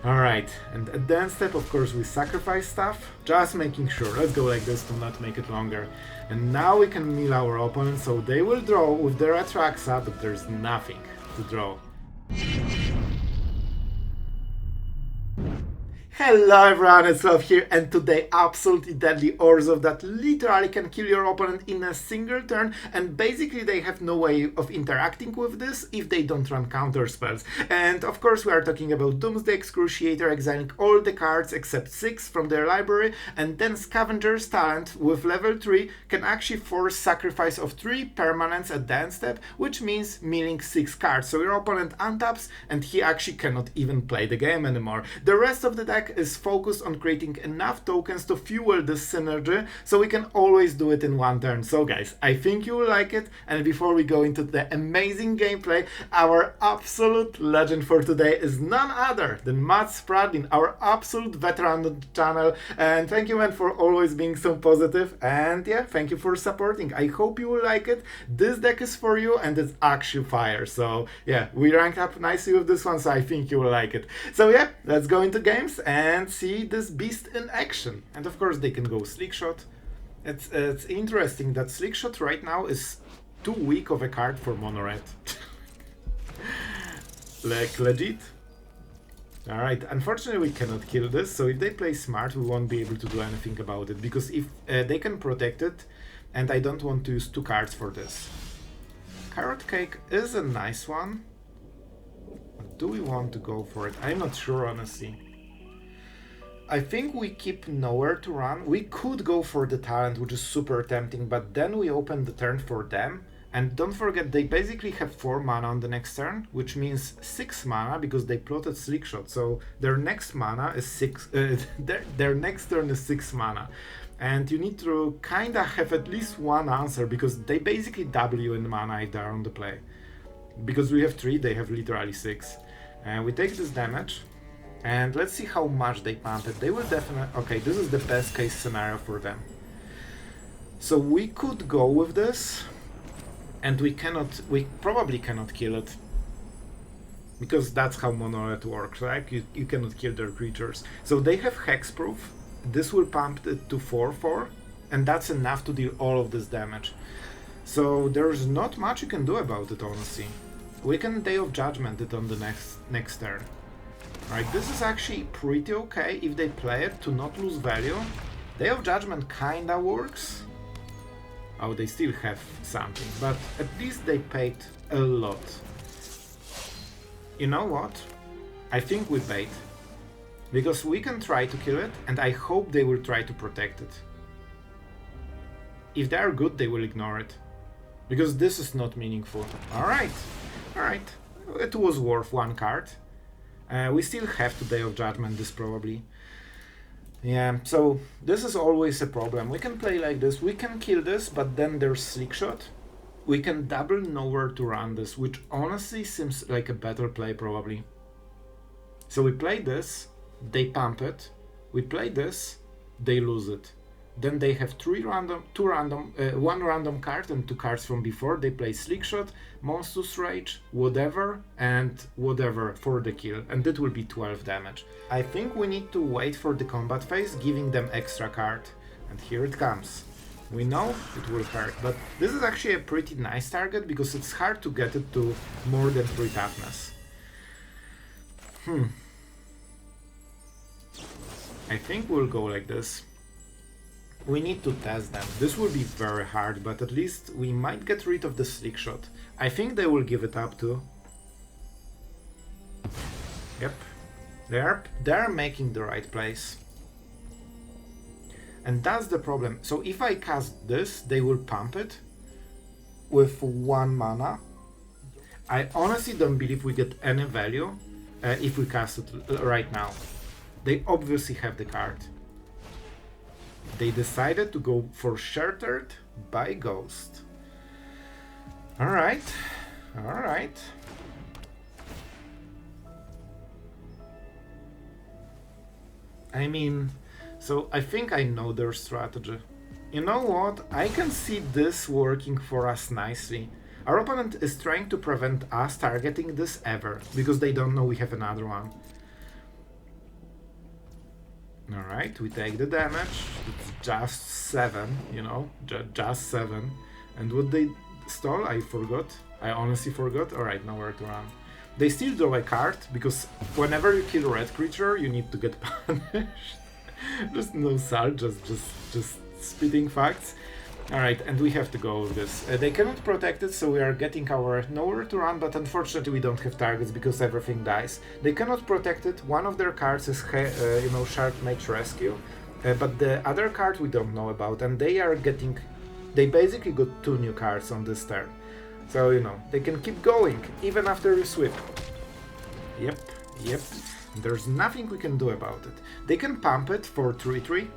Alright, and at the end step, of course, we sacrifice stuff, just making sure. Let's go like this to not make it longer. And now we can mill our opponent, so they will draw with their Atraxa, but there's nothing to draw. Hello everyone, it's Sloth here, and today absolutely deadly Orzhov that literally can kill your opponent in a single turn, and basically they have no way of interacting with this if they don't run counter spells. And of course we are talking about Doomsday Excruciator exiling all the cards except 6 from their library, and then Scavenger's talent with level 3 can actually force sacrifice of 3 permanents at the end step, which means milling 6 cards. So your opponent untaps and he actually cannot even play the game anymore. The rest of the deck is focused on creating enough tokens to fuel this synergy, so we can always do it in one turn. So guys, I think you will like it, and before we go into the amazing gameplay, our absolute legend for today is none other than Matt Spradlin, our absolute veteran on the channel, and thank you man for always being so positive, and yeah, thank you for supporting. I hope you will like it. This deck is for you and it's actually fire, so yeah, we ranked up nicely with this one, so I think you will like it. So yeah, let's go into games and see this beast in action. And of course they can go Slickshot. It's interesting that Slickshot right now is too weak of a card for mono red. Like legit. Alright, unfortunately we cannot kill this, so if they play smart we won't be able to do anything about it, because if they can protect it, and I don't want to use 2 cards for this. Caretaker is a nice one. Do we want to go for it? I'm not sure, honestly. I think we keep nowhere to run. We could go for the talent, which is super tempting, but then we open the turn for them. And don't forget, they basically have 4 mana on the next turn, which means 6 mana because they plotted Slickshot. So their next mana is 6. Their next turn is 6 mana. And you need to kinda have at least one answer, because they basically double you in mana if they're on the play. Because we have 3, they have literally 6. And we take this damage, and let's see how much they pump it. They will definitely... Okay, this is the best case scenario for them. So we could go with this, and we probably cannot kill it. Because that's how mono red works, right? You cannot kill their creatures. So they have hexproof. This will pump it to 4/4, and that's enough to deal all of this damage. So there's not much you can do about it, honestly. We can Day of Judgment it on the next turn. Right, this is actually pretty okay if they play it to not lose value. Day of Judgment kinda works. Oh, they still have something, but at least they paid a lot. You know what? I think we paid. Because we can try to kill it, and I hope they will try to protect it. If they are good, they will ignore it. Because this is not meaningful. Alright, alright. It was worth 1 card. We still have to Day of Judgment this probably. Yeah, so this is always a problem. We can play like this, we can kill this, but then there's Slickshot. We can double nowhere to run this, which honestly seems like a better play probably. So we play this, they pump it. We play this, they lose it. Then they have 1 random card and 2 cards from before. They play Slickshot, Monstrous Rage, whatever, and whatever for the kill. And that will be 12 damage. I think we need to wait for the combat phase, giving them extra card. And here it comes. We know it will hurt, but this is actually a pretty nice target because it's hard to get it to more than 3 toughness. I think we'll go like this. We need to test them. This will be very hard, but at least we might get rid of the Slickshot. I think they will give it up too. Yep. They're making the right place. And that's the problem. So if I cast this, they will pump it with 1 mana. I honestly don't believe we get any value if we cast it right now. They obviously have the card. They decided to go for Shattered by Ghost. Alright, alright. I mean, so I think I know their strategy. You know what? I can see this working for us nicely. Our opponent is trying to prevent us targeting this ever, because they don't know we have another one. Alright, we take the damage. It's just 7, you know, just 7. And what they stole, I forgot. I honestly forgot. Alright, nowhere to run. They still draw a card, because whenever you kill a red creature, you need to get punished. Just no salt, just spitting facts. Alright, and we have to go with this. They cannot protect it, so we are getting our nowhere to run, but unfortunately we don't have targets because everything dies. They cannot protect it. One of their cards is, you know, Shark Mage Rescue, but the other card we don't know about, and they are getting... They basically got 2 new cards on this turn. So, you know, they can keep going, even after you sweep. Yep. There's nothing we can do about it. They can pump it for 3/3.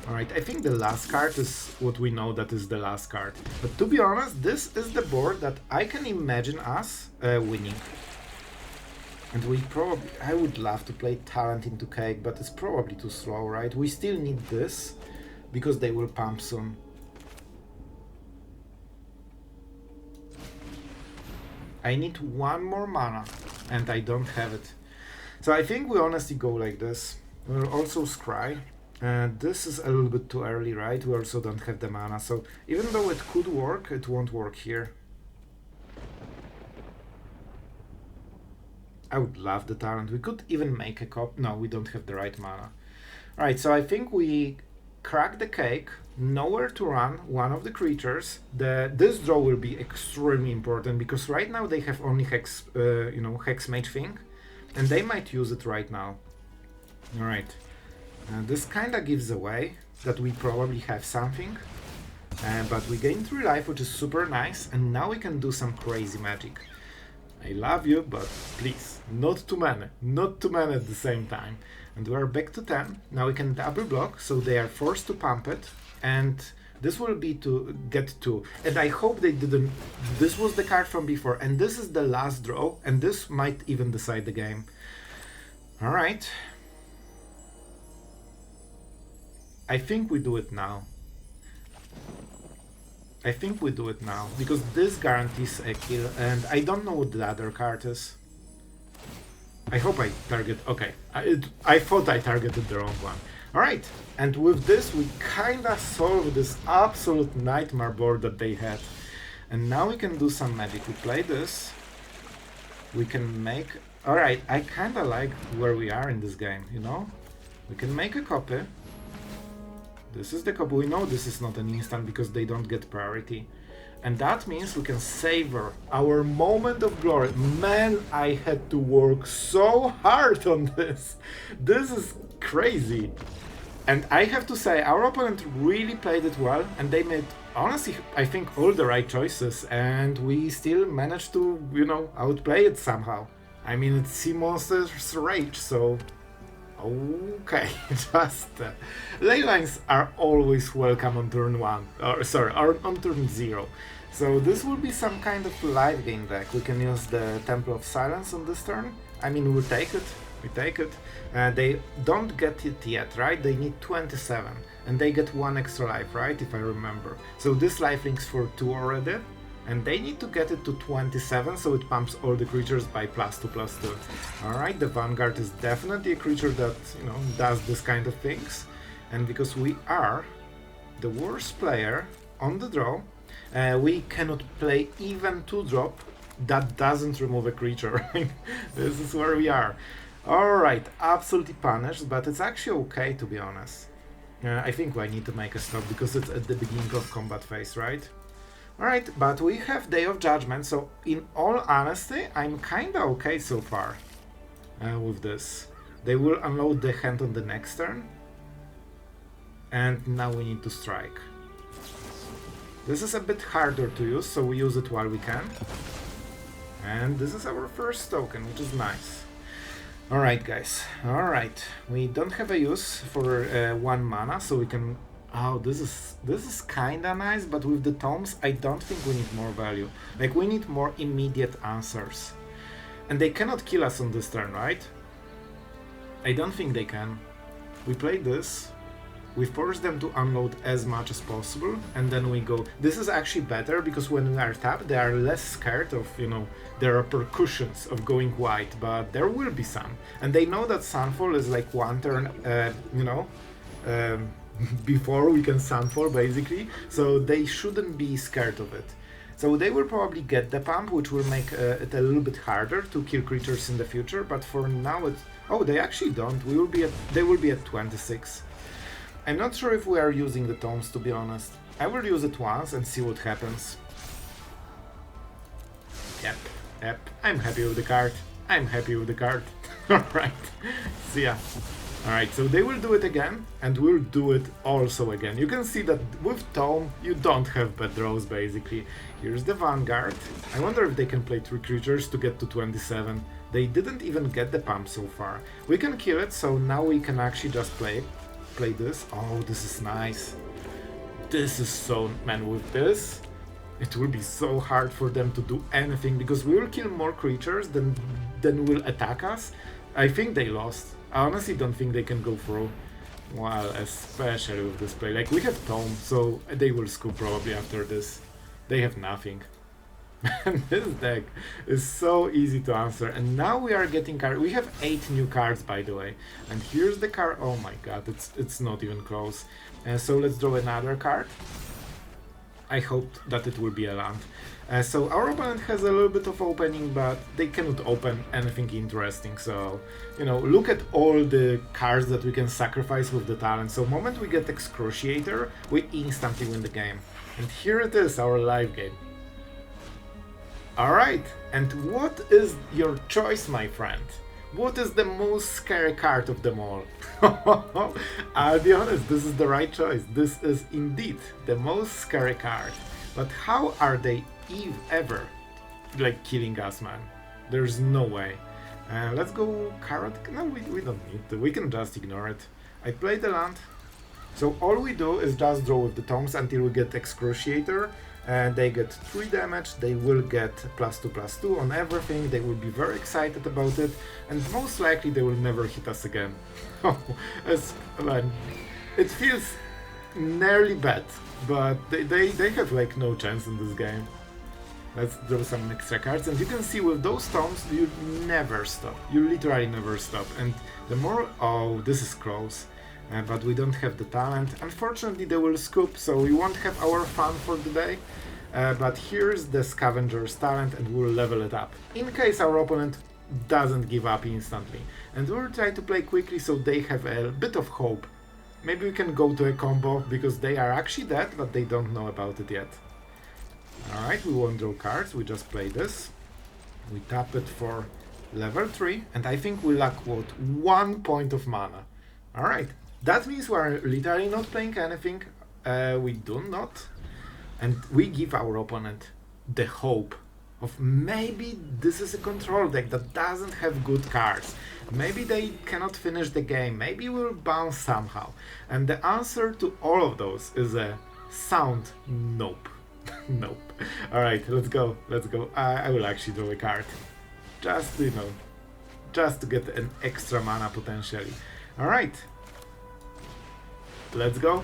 Alright, I think the last card is what we know that is the last card. But to be honest, this is the board that I can imagine us winning. And we probably... I would love to play Talent into Cake, but it's probably too slow, right? We still need this, because they will pump soon. I need 1 more mana, and I don't have it. So I think we honestly go like this. We'll also scry. This is a little bit too early, right? We also don't have the mana, so even though it could work, it won't work here. I would love the Talent. We could even make a cop. No, we don't have the right mana. Alright, so I think we crack the cake, nowhere to run, one of the creatures. This draw will be extremely important, because right now they have only Hex, you know, Hex Mage thing, and they might use it right now. Alright. This kinda gives away that we probably have something, but we gain 3 life, which is super nice, and now we can do some crazy magic. I love you, but please, not too many at the same time. And we are back to 10. Now we can double block, so they are forced to pump it, and this will be to get 2. And I hope they didn't... This was the card from before, and this is the last draw, and this might even decide the game. Alright. I think we do it now. Because this guarantees a kill, and I don't know what the other card is. I hope I target... Okay, I thought I targeted the wrong one. Alright, and with this we kinda solve this absolute nightmare board that they had. And now we can do some magic. We play this. We can make... Alright, I kinda like where we are in this game, you know? We can make a copy. This is the copy. We know this is not an instant because they don't get priority. And that means we can savor our moment of glory. Man, I had to work so hard on this. This is crazy. And I have to say, our opponent really played it well, and they made, honestly, I think all the right choices, and we still managed to, you know, outplay it somehow. I mean, it's Sea Monster's Rage, so... Okay, just... ley lines are always welcome on turn 1, or sorry, on turn 0. So this will be some kind of live game deck. We can use the Temple of Silence on this turn. I mean, we'll take it. They don't get it yet, right? They need 27, and they get 1 extra life, right? If I remember. So this lifelinks for 2 already, and they need to get it to 27, so it pumps all the creatures by +2/+2. Alright, the Vanguard is definitely a creature that, you know, does this kind of things. And because we are the worst player on the draw, we cannot play even 2-drop that doesn't remove a creature. This is where we are. Alright, absolutely punished, but it's actually okay, to be honest. I think I need to make a stop because it's at the beginning of combat phase, right? Alright, but we have Day of Judgment, so in all honesty, I'm kinda okay so far with this. They will unload the hand on the next turn, and now we need to strike. This is a bit harder to use, so we use it while we can. And this is our first token, which is nice. Alright guys, alright. We don't have a use for 1 mana, so we can... Oh, this is kinda nice, but with the tomes, I don't think we need more value. Like, we need more immediate answers. And they cannot kill us on this turn, right? I don't think they can. We play this. we force them to unload as much as possible, and then we go. This is actually better because when we are tapped, they are less scared of, you know, there are repercussions of going white, but there will be some. And they know that Sunfall is like one turn, you know, before we can Sunfall basically, so they shouldn't be scared of it. So they will probably get the pump, which will make it a little bit harder to kill creatures in the future, but for now it's... Oh, they actually don't. They will be at 26. I'm not sure if we are using the tomes, to be honest. I will use it once and see what happens. Yep. I'm happy with the card. Alright, see ya. Alright, so they will do it again, and we'll do it also again. You can see that with Tome, you don't have bad draws, basically. Here's the Vanguard. I wonder if they can play 3 creatures to get to 27. They didn't even get the pump so far. We can kill it, so now we can actually just play this. Oh, this is nice. This is so... Man, with this, it will be so hard for them to do anything, because we will kill more creatures than will attack us. I think they lost. I honestly don't think they can go through. Well, especially with this play. Like, we have Tome, so they will scoop probably after this. They have nothing. And this deck is so easy to answer. And now we are getting cards. We have 8 new cards, by the way. And here's the card. Oh my god, it's not even close. So let's draw another card. I hope that it will be a land. So our opponent has a little bit of opening, but they cannot open anything interesting. So, you know, look at all the cards that we can sacrifice with the talent. So moment we get Excruciator, we instantly win the game. And here it is, our live game. Alright, and what is your choice, my friend? What is the most scary card of them all? I'll be honest, this is the right choice. This is indeed the most scary card. But how are they ever like killing us, man? There's no way. Let's go Caretaker. No, we don't need to. We can just ignore it. I play the land. So all we do is just draw with the tomes until we get Excruciator. They get 3 damage, they will get +2/+2 on everything, they will be very excited about it, and most likely they will never hit us again. Man, it feels nearly bad, but they have like no chance in this game. Let's draw some extra cards, and you can see with those tomes you never stop, you literally never stop, and the more... Oh, this is close. But we don't have the talent. Unfortunately, they will scoop, so we won't have our fun for the day. But here's the Scavenger's talent, and we'll level it up, in case our opponent doesn't give up instantly. And we'll try to play quickly so they have a bit of hope. Maybe we can go to a combo, because they are actually dead, but they don't know about it yet. Alright, we won't draw cards, we just play this. We tap it for level 3, and I think we lack, what, 1 point of mana. Alright. That means we are literally not playing anything, we do not, and we give our opponent the hope of maybe this is a control deck that doesn't have good cards, maybe they cannot finish the game, maybe we'll bounce somehow, and the answer to all of those is a sound nope. Nope. Alright, let's go. I will actually draw a card, just, you know, just to get an extra mana potentially. Alright. Let's go.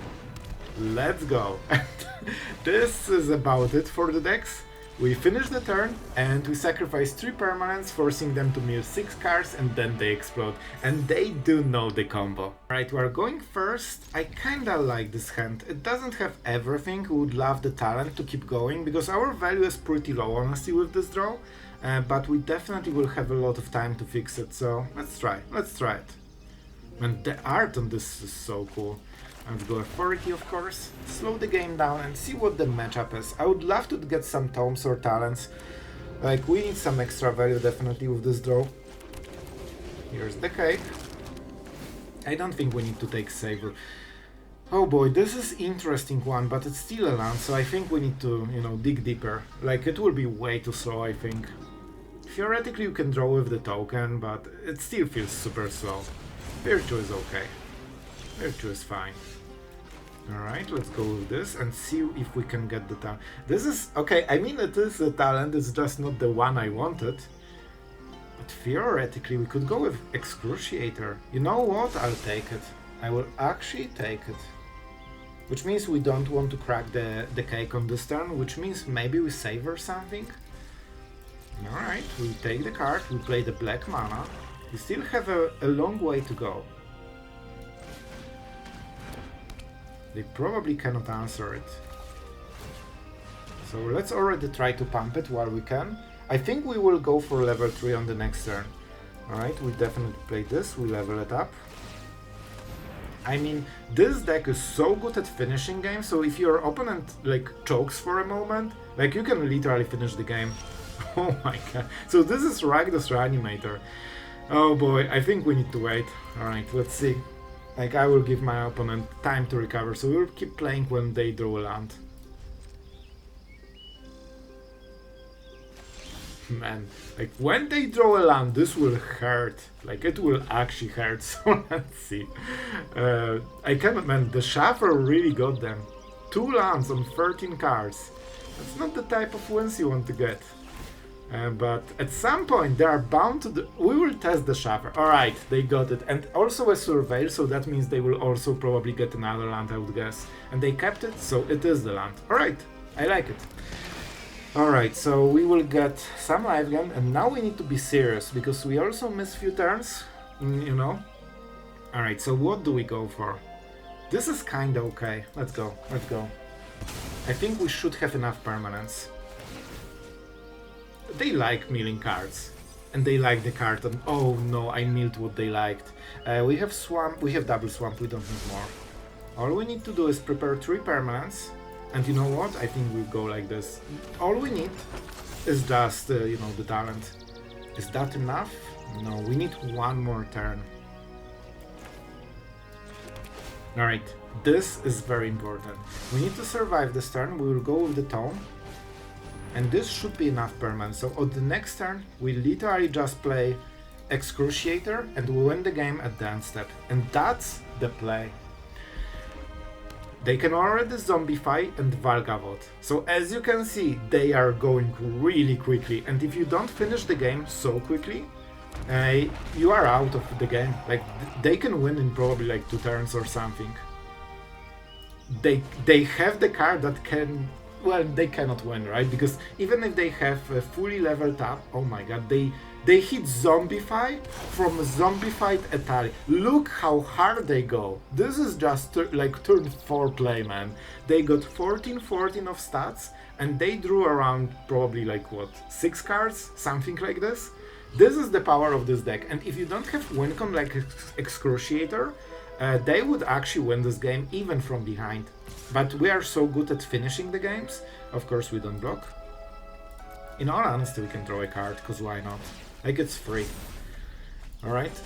This is about it for the decks. We finish the turn and we sacrifice 3 permanents, forcing them to mill 6 cards, and then they explode. And they do know the combo. Right, we are going first. I kinda like this hand. It doesn't have everything. We would love the talent to keep going, because our value is pretty low honestly with this draw. But we definitely will have a lot of time to fix it, so let's try it. And the art on this is so cool. Let's go Authority, of course, slow the game down and see what the matchup is. I would love to get some tomes or talents. Like, we need some extra value definitely with this draw. Here's the Cape. I don't think we need to take Savor. Oh boy, this is interesting one, but it's still a land, so I think we need to, you know, dig deeper. Like, it will be way too slow, I think. Theoretically you can draw with the token, but it still feels super slow. Virtue is okay. Virtue is fine. Alright, let's go with this and see if we can get the talent. This is... okay, I mean it is a talent, it's just not the one I wanted. But theoretically we could go with Excruciator. You know what? I'll take it. I will actually take it. which means we don't want to crack the cake on this turn, which means maybe we savor something. Alright, we take the card, we play the black mana. We still have a long way to go. They probably cannot answer it. So let's already try to pump it while we can. I think we will go for level 3 on the next turn. Alright, we definitely play this, we level it up. I mean, this deck is so good at finishing games, so if your opponent like chokes for a moment, like you can literally finish the game. Oh my god. So this is Rakdos Reanimator. Oh boy, I think we need to wait. Alright, let's see. Like I will give my opponent time to recover, so we'll keep playing when they draw a land. Man, like when they draw a land, this will hurt. Like it will actually hurt. So let's see. I cannot, man. The Shuffle really got them. 2 lands on 13 cards. That's not the type of wins you want to get. But at some point they are bound to. We will test the Shuffle. All right, they got it, and also a Surveil. So that means they will also probably get another land, I would guess. And they kept it, so it is the land. All right, I like it. Alright, so we will get some life gain, and now we need to be serious, because we also miss few turns, you know? Alright, so what do we go for? This is kinda okay. Let's go, let's go. I think we should have enough permanence. They like milling cards, and they like the card, and oh no, I milled what they liked. We have swamp, we have double swamp, we don't need more. All we need to do is prepare 3 permanents. And you know what? I think we go like this. All we need is just, you know, the talent. Is that enough? No, we need 1 more turn. Alright, this is very important. We need to survive this turn. We will go with the Tome. And this should be enough permanent. So on the next turn, we literally just play Excruciator and we win the game at the end step. And that's the play. They can already zombify and Valgavot. So as you can see, they are going really quickly. And if you don't finish the game so quickly, you are out of the game. Like they can win in probably like 2 turns or something. They have the card that can. Well, they cannot win, right? Because even if they have a fully leveled up, oh my god, they hit Zombify from Zombified Atari. Look how hard they go. This is just like turn 4 play, man. They got 14/14 of stats, and they drew around probably like what, 6 cards? Something like this. This is the power of this deck, and if you don't have wincon like Excruciator, they would actually win this game even from behind. But we are so good at finishing the games. Of course we don't block. In all honesty, we can draw a card, because why not? Like it's free. Alright.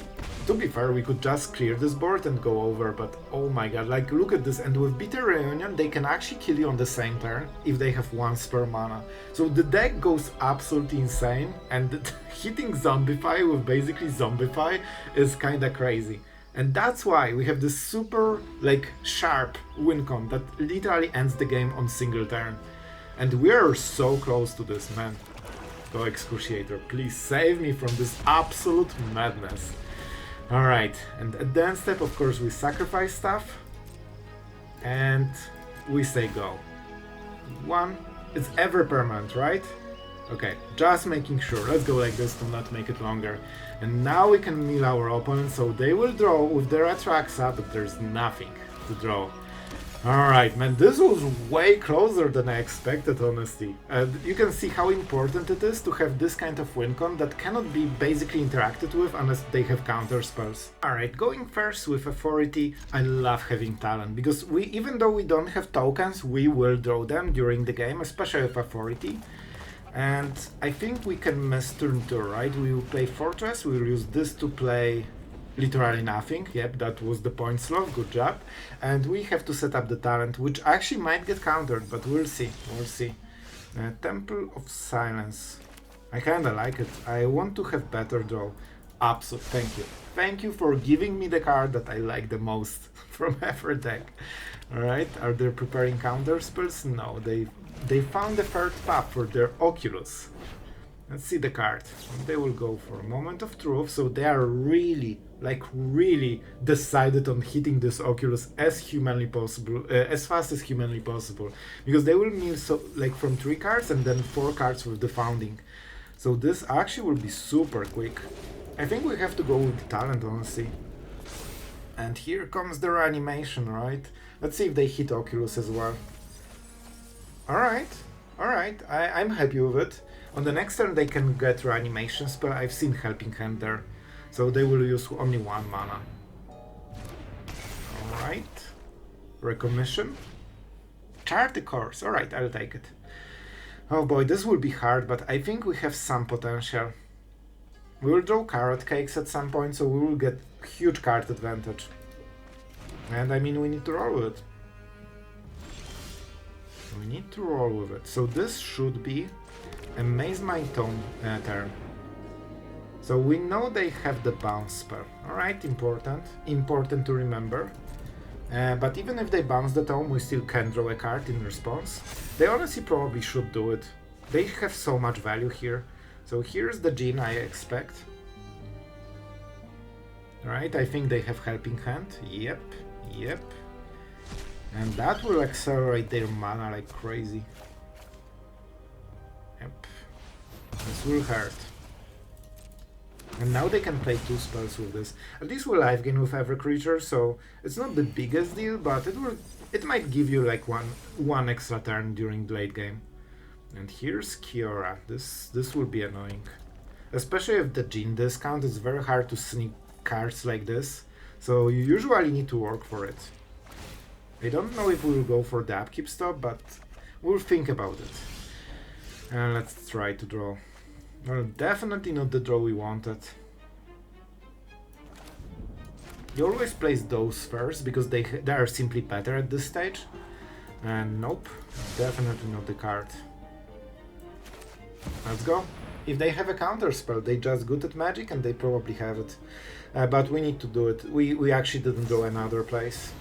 To be fair, we could just clear this board and go over, but oh my god, like look at this. And with Bitter Reunion, they can actually kill you on the same turn if they have 1 spare mana. So the deck goes absolutely insane, and hitting Zombify with basically Zombify is kinda crazy. And that's why we have this super, like, sharp wincon that literally ends the game on single turn. And we're so close to this, man. Go Excruciator, please save me from this absolute madness. Alright, and at the end step, of course, we sacrifice stuff. And we say go. 1, it's ever permanent, right? Okay, just making sure. Let's go like this to not make it longer. And now we can mill our opponent, so they will draw with their Atraxa, but there's nothing to draw. Alright, man, this was way closer than I expected, honestly. You can see how important it is to have this kind of wincon that cannot be basically interacted with unless they have counter spells. Alright, going first with Authority, I love having talent, because even though we don't have tokens, we will draw them during the game, especially with Authority. And I think we can miss turn 2, right? We will play Fortress, we will use this to play literally nothing. Yep, that was the point, Sloth, good job. And we have to set up the talent, which actually might get countered, but we'll see, we'll see. Temple of Silence. I kinda like it. I want to have better draw. Absolutely, thank you. Thank you for giving me the card that I like the most from every deck. Alright, are they preparing counter spells? No, they found the third path for their Oculus. Let's see the card. They will go for a Moment of Truth, so they are really, like really decided on hitting this Oculus as humanly possible, as fast as humanly possible, because they will mill so like from 3 cards and then 4 cards with the Founding. So this actually will be super quick. I think we have to go with the talent, honestly. And here comes the reanimation, right? Let's see if they hit Oculus as well. Alright, I'm happy with it. On the next turn they can get reanimation spell. I've seen Helping Hand there. So they will use only 1 mana. Alright. Recommission. Chart the course. Alright, I'll take it. Oh boy, this will be hard, but I think we have some potential. We will draw Carrot Cakes at some point, so we will get huge card advantage. And I mean, we need to roll with it. We need to roll with it. So this should be a Mazemind Tome turn. So we know they have the bounce spell. Alright, important to remember. But even if they bounce the tome, we still can draw a card in response. They honestly probably should do it. They have so much value here. So here's the Djinn I expect. Alright, I think they have Helping Hand. Yep. And that will accelerate their mana like crazy. Yep. This will hurt. And now they can play 2 spells with this. At least we'll life gain with every creature, so it's not the biggest deal, but it might give you like one extra turn during the late game. And here's Kiora. This will be annoying. Especially if the Djinn discount, it's very hard to sneak cards like this. So you usually need to work for it. I don't know if we'll go for the upkeep stop, but we'll think about it. And let's try to draw. Well, definitely not the draw we wanted. You always place those first, because they are simply better at this stage. And nope, definitely not the card. Let's go. If they have a counter spell, they just good at magic and they probably have it. But we need to do it. We actually didn't draw another place.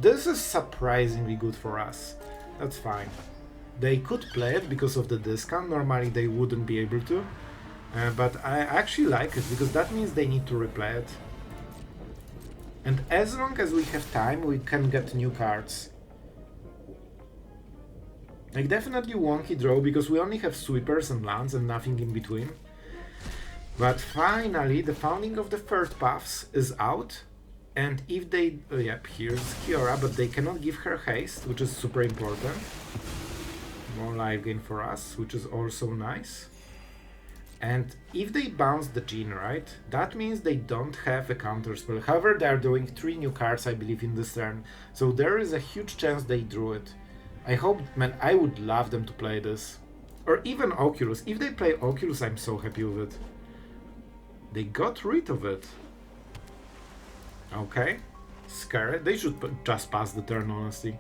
This is surprisingly good for us. That's fine. They could play it because of the discount. Normally they wouldn't be able to. But I actually like it because that means they need to replay it. And as long as we have time, we can get new cards. Like definitely wonky draw because we only have sweepers and lands and nothing in between. But finally the Founding of the Third Paths is out. And if they... yep, here's Kiora, but they cannot give her haste, which is super important. More life gain for us, which is also nice. And if they bounce the Djinn, right, that means they don't have a counter spell. However, they are drawing 3 new cards, I believe, in this turn. So there is a huge chance they drew it. I hope, man, I would love them to play this. Or even Oculus. If they play Oculus, I'm so happy with it. They got rid of it. Okay. Scary. They should just pass the turn, honestly.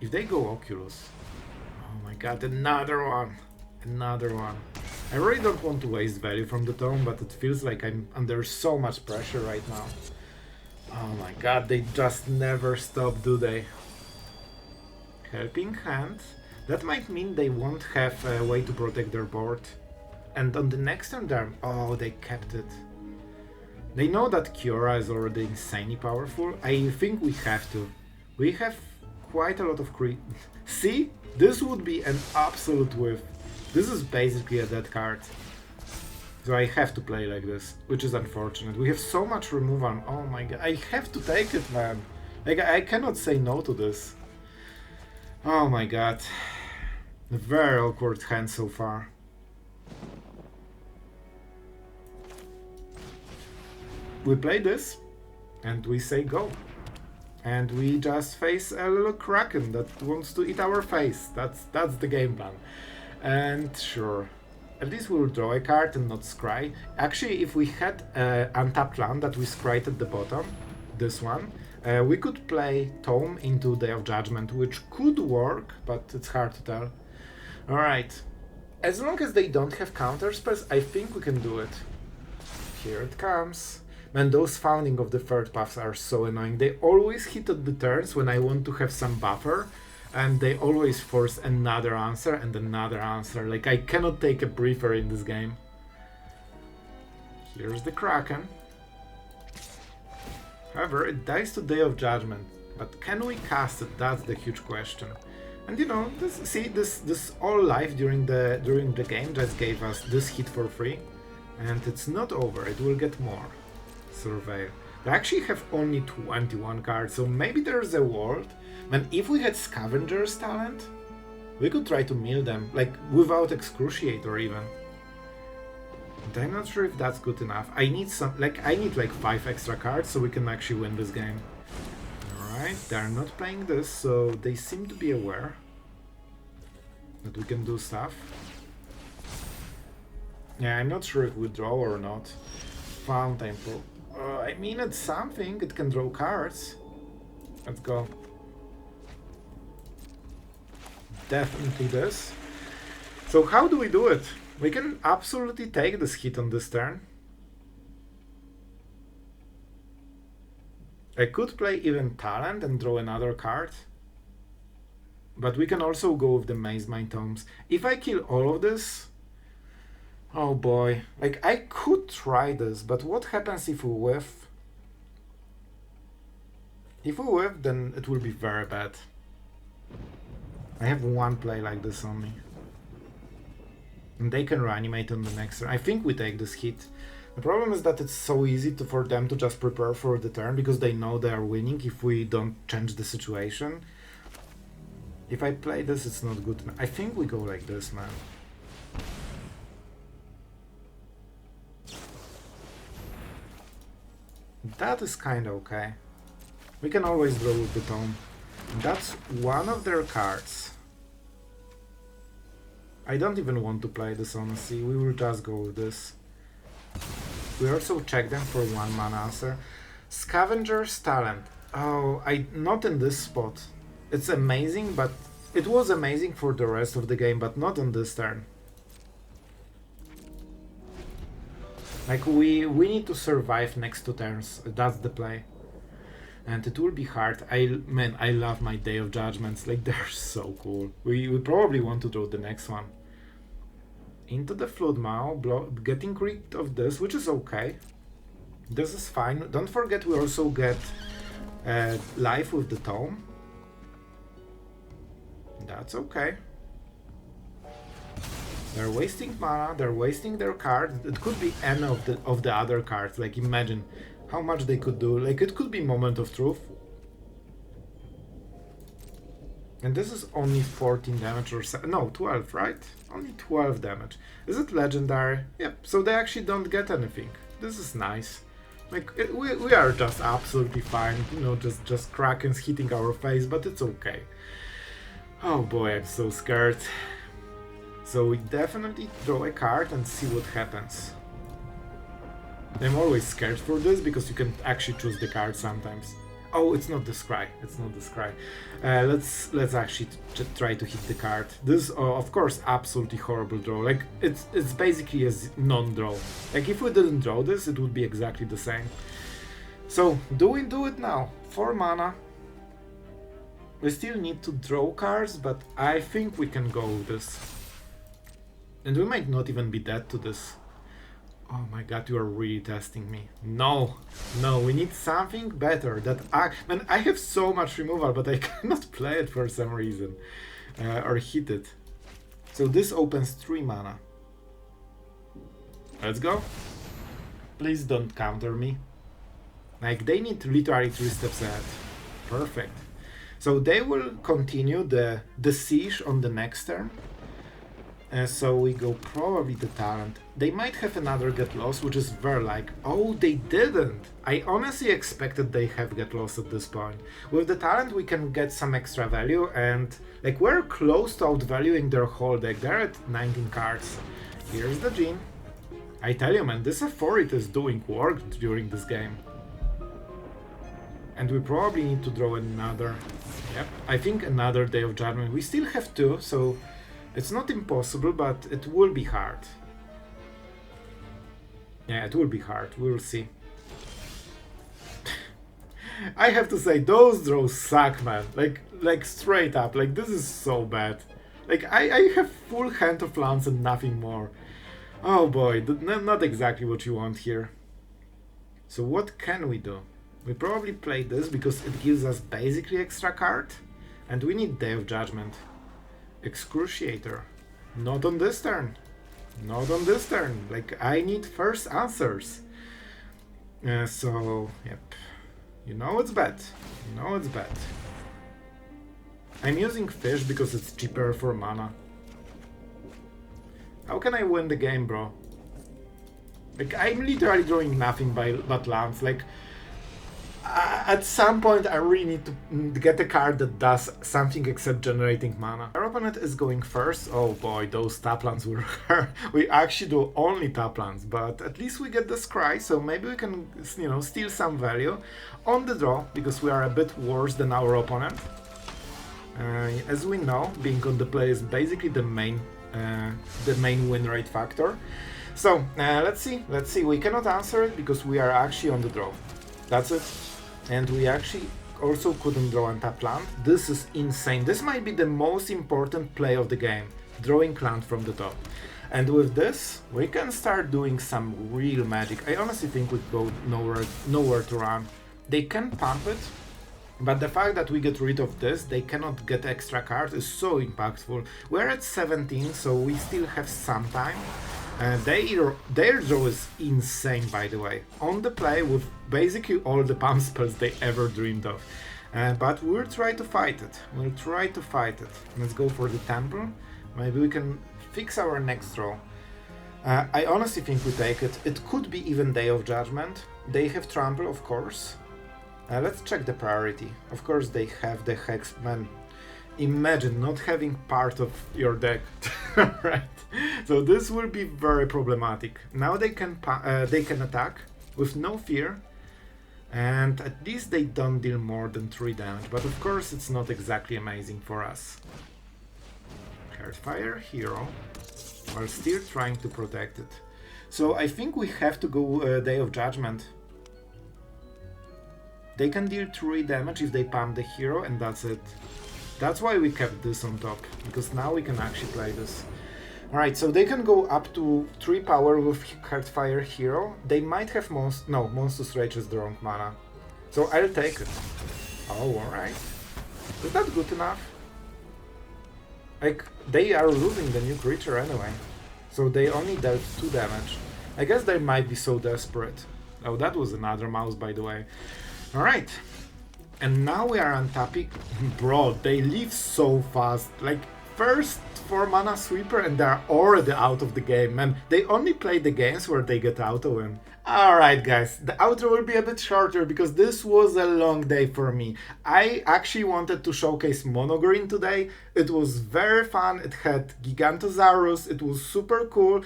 If they go Oculus... oh my god, another one! Another one. I really don't want to waste value from the tome, but it feels like I'm under so much pressure right now. Oh my god, they just never stop, do they? Helping Hand. That might mean they won't have a way to protect their board. And on the next turn, they're... oh, they kept it. They know that Kiora is already insanely powerful. I think we have to. We have quite a lot of See? This would be an absolute whiff. This is basically a dead card. So I have to play like this, which is unfortunate. We have so much removal. Oh my god, I have to take it, man. Like, I cannot say no to this. Oh my god. A very awkward hand so far. We play this, and we say go. And we just face a little kraken that wants to eat our face. That's the game plan. And sure, at least we'll draw a card and not scry. Actually, if we had an untapped land that we scried at the bottom, this one, we could play Tome into Day of Judgment, which could work, but it's hard to tell. Alright, as long as they don't have counter spells, I think we can do it. Here it comes. Man, those Founding of the Third Paths are so annoying. They always hit at the turns when I want to have some buffer. and they always force another answer and another answer. Like, I cannot take a breather in this game. Here's the Kraken. However, it dies to Day of Judgment, but can we cast it? That's the huge question. And you know, this all life during the game just gave us this hit for free, and it's not over. It will get more. Surveyor. They actually have only 21 cards, so maybe there's a world. Man, if we had Scavenger's talent, we could try to mill them, like without Excruciator even. But I'm not sure if that's good enough. I need like 5 extra cards so we can actually win this game. Alright, they're not playing this, so they seem to be aware that we can do stuff. Yeah, I'm not sure if we draw or not. Fountainport. I mean, it's something. It can draw cards. Let's go. Definitely this. So how do we do it? We can absolutely take this hit on this turn. I could play even Talent and draw another card. But we can also go with the Mazemind Tomes. If I kill all of this... Oh boy. Like, I could try this, but what happens if we whiff? If we whiff, then it will be very bad. I have one play like this only. And they can reanimate on the next turn. I think we take this hit. The problem is that it's so easy for them to just prepare for the turn, because they know they are winning if we don't change the situation. If I play this, it's not good. I think we go like this, man. That is kinda okay. We can always draw with the Tome. That's one of their cards. I don't even want to play this, honestly. We will just go with this. We also check them for 1 mana answer. Scavenger's Talent. Oh, not in this spot. It's amazing, but it was amazing for the rest of the game, but not on this turn. Like, we need to survive next 2 turns. That's the play. And it will be hard. Man, I love my Day of Judgments. Like, they're so cool. We probably want to draw the next one. Into the Floodmaw, getting rid of this, which is okay. This is fine. Don't forget we also get life with the Tome. That's okay. They're wasting mana, they're wasting their cards. It could be any of the other cards. Like, imagine how much they could do. Like, it could be Moment of Truth. And this is only 14 damage or no, 12, right? Only 12 damage. Is it legendary? Yep, so they actually don't get anything. This is nice. Like, we are just absolutely fine. You know, just Krakens hitting our face, but it's okay. Oh boy, I'm so scared. So we definitely draw a card and see what happens. I'm always scared for this, because you can actually choose the card sometimes. Oh, it's not the Scry. It's not the Scry. Let's actually try to hit the card. This, of course, absolutely horrible draw. Like, it's basically a non-draw. Like, if we didn't draw this, it would be exactly the same. So, do we do it now? 4 mana. We still need to draw cards, but I think we can go with this. And we might not even be dead to this. Oh my god, you are really testing me. No, we need something better. Man, I have so much removal, but I cannot play it for some reason. Or hit it. So this opens 3 mana. Let's go. Please don't counter me. Like, they need literally 3 steps ahead. Perfect. So they will continue the siege on the next turn. So we go probably the Talent. They might have another Get Lost, which is very like... Oh, they didn't! I honestly expected they have Get Lost at this point. With the Talent we can get some extra value, and like, we're close to outvaluing their whole deck. They're at 19 cards. Here's the Djinn. I tell you, man, this Authority is doing work during this game. And we probably need to draw another... Yep, I think another Day of Judgment. We still have 2, so... It's not impossible, but it will be hard. Yeah, it will be hard. We'll see. I have to say, those draws suck, man. Like straight up. Like, this is so bad. Like, I have full hand of lands and nothing more. Oh boy, not exactly what you want here. So what can we do? We probably play this because it gives us basically extra card. And we need Day of Judgment. Excruciator. Not on this turn. Not on this turn. Like, I need first answers. So, yep. You know it's bad. You know it's bad. I'm using fish because it's cheaper for mana. How can I win the game, bro? Like, I'm literally drawing nothing but lands. Like, at some point I really need to get a card that does something except generating mana. Our opponent is going first. Oh boy, those tap lands will hurt. We actually do only tap lands, but at least we get the scry, so maybe we can, you know, steal some value on the draw, because we are a bit worse than our opponent. As we know, being on the play is basically the main win rate factor. So let's see. We cannot answer it because we are actually on the draw. That's it. And we actually also couldn't draw and tap land. This is insane. This might be the most important play of the game, drawing land from the top. And with this, we can start doing some real magic. I honestly think we go nowhere to run. They can pump it, but the fact that we get rid of this, they cannot get extra cards, is so impactful. We're at 17, so we still have some time. Their draw is insane, by the way. On the play with basically all the pump spells they ever dreamed of. But we'll try to fight it. Let's go for the temple. Maybe we can fix our next draw. I honestly think we take it. It could be even Day of Judgment. They have trample, of course. Let's check the priority. Of course they have the Hex. Man, imagine not having part of your deck. Right? So this will be very problematic. Now they can attack with no fear, and at least they don't deal more than 3 damage, but of course it's not exactly amazing for us. Caretaker hero, while still trying to protect it. So I think we have to go Day of Judgment. They can deal 3 damage if they pump the hero, and that's it. That's why we kept this on top, because now we can actually play this. Alright, so they can go up to 3 power with Heartfire Hero. They might have Monstrous Rage is the wrong mana. So I'll take it. Oh, alright. Is that good enough? Like, they are losing the new creature anyway. So they only dealt 2 damage. I guess they might be so desperate. Oh, that was another mouse, by the way. Alright. And now we are untapping. Bro, they leave so fast. Like, first 4 mana sweeper and they're already out of the game, and they only play the games where they get auto win. Alright guys, the outro will be a bit shorter because this was a long day for me. I actually wanted to showcase Monogreen today. It was very fun, it had Gigantosaurus, it was super cool.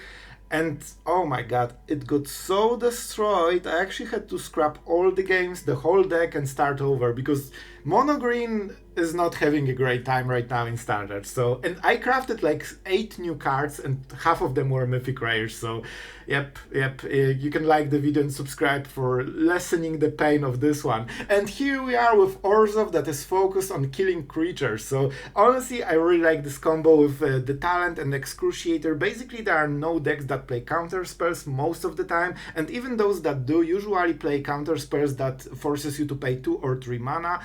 And oh my god, it got so destroyed, I actually had to scrap all the games, the whole deck, and start over, because Monogreen is not having a great time right now in Standard. So, and I crafted like 8 new cards and half of them were mythic rares, so yep, you can like the video and subscribe for lessening the pain of this one. And here we are with Orzhov that is focused on killing creatures. So honestly, I really like this combo with the Talent and Excruciator. Basically, there are no decks that play counter spells most of the time, and even those that do usually play counter spells that forces you to pay 2 or 3 mana.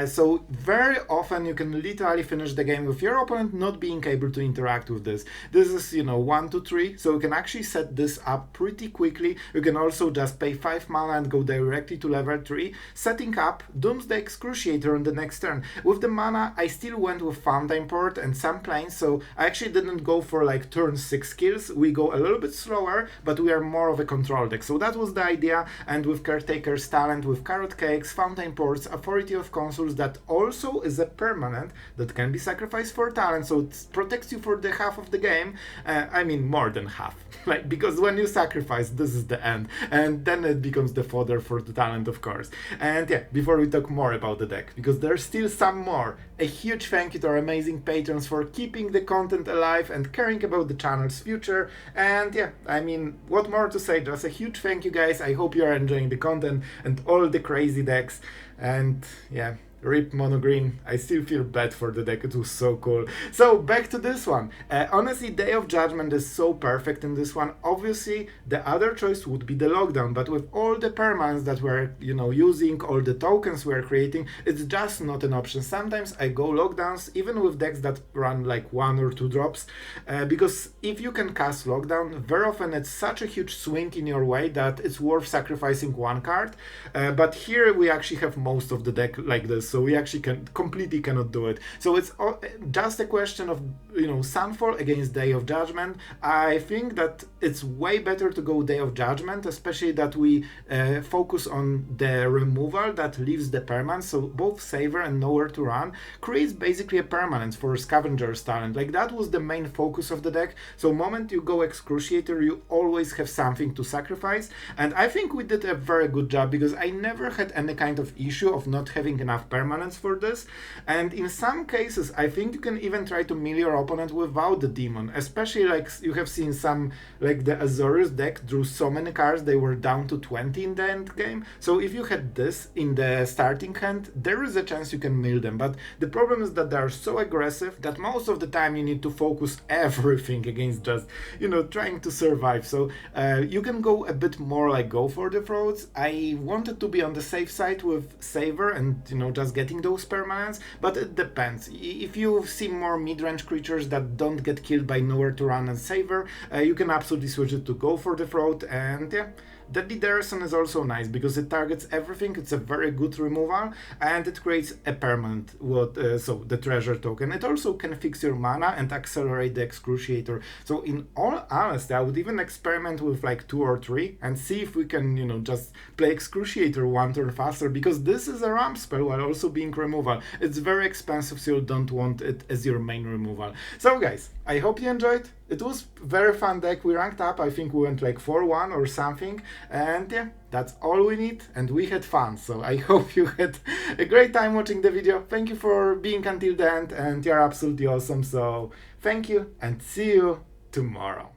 So very often you can literally finish the game with your opponent not being able to interact with this. This is, 1 to 3, so you can actually set this up pretty quickly. You can also just pay 5 mana and go directly to level 3, setting up Doomsday Excruciator on the next turn. With the mana, I still went with Fountainport and some planes, so I actually didn't go for like turn 6 kills. We go a little bit slower, but we are more of a control deck. So that was the idea, and with Caretaker's Talent, with Carrot Cakes, Fountainport's Authority of Consuls, that also is a permanent that can be sacrificed for talent, so it protects you for the half of the game. I mean more than half, like, because when when you sacrifice, this is the end. And then it becomes the fodder for the talent, of course. And yeah, before we talk more about the deck, because there's still some more, a huge thank you to our amazing patrons for keeping the content alive and caring about the channel's future. And yeah, I mean, what more to say, just a huge thank you guys. I hope you are enjoying the content and all the crazy decks. And yeah, rip mono green. I still feel bad for the deck, it was so cool. So back to this one. Honestly, Day of Judgment is so perfect in this one. Obviously, the other choice would be the lockdown, but with all the permanents that we're, using, all the tokens we're creating, it's just not an option. Sometimes I go lockdowns, even with decks that run like 1 or 2 drops, because if you can cast lockdown, very often it's such a huge swing in your way that it's worth sacrificing 1 card. But here we actually have most of the deck like this, so we actually completely cannot do it. So it's just a question of, Sunfall against Day of Judgment. I think that it's way better to go Day of Judgment, especially that we focus on the removal that leaves the permanence. So both Savor and Nowhere to Run creates basically a permanence for Scavenger's talent. Like, that was the main focus of the deck. So moment you go Excruciator, you always have something to sacrifice. And I think we did a very good job, because I never had any kind of issue of not having enough permanence for this. And in some cases, I think you can even try to mill your opponent without the demon, especially like you have seen some, like the Azorius deck drew so many cards, they were down to 20 in the end game. So if you had this in the starting hand, there is a chance you can mill them. But the problem is that they are so aggressive that most of the time you need to focus everything against just, trying to survive. So you can go a bit more like go for the throats. I wanted to be on the safe side with Savor and, just getting those permanents, but it depends. If you see more mid-range creatures that don't get killed by Nowhere to Run and Savor, you can absolutely switch it to go for the throat. And yeah, Deadly Derision is also nice because it targets everything. It's a very good removal, and it creates a permanent, so the treasure token. It also can fix your mana and accelerate the Excruciator. So in all honesty, I would even experiment with like 2 or 3 and see if we can, just play Excruciator 1 turn faster, because this is a ramp spell while also being removal. It's very expensive, so you don't want it as your main removal. So guys, I hope you enjoyed. It was very fun deck. We ranked up, I think we went like 4-1 or something, and yeah, that's all we need, and we had fun. So I hope you had a great time watching the video. Thank you for being until the end, and you're absolutely awesome. So thank you, and see you tomorrow.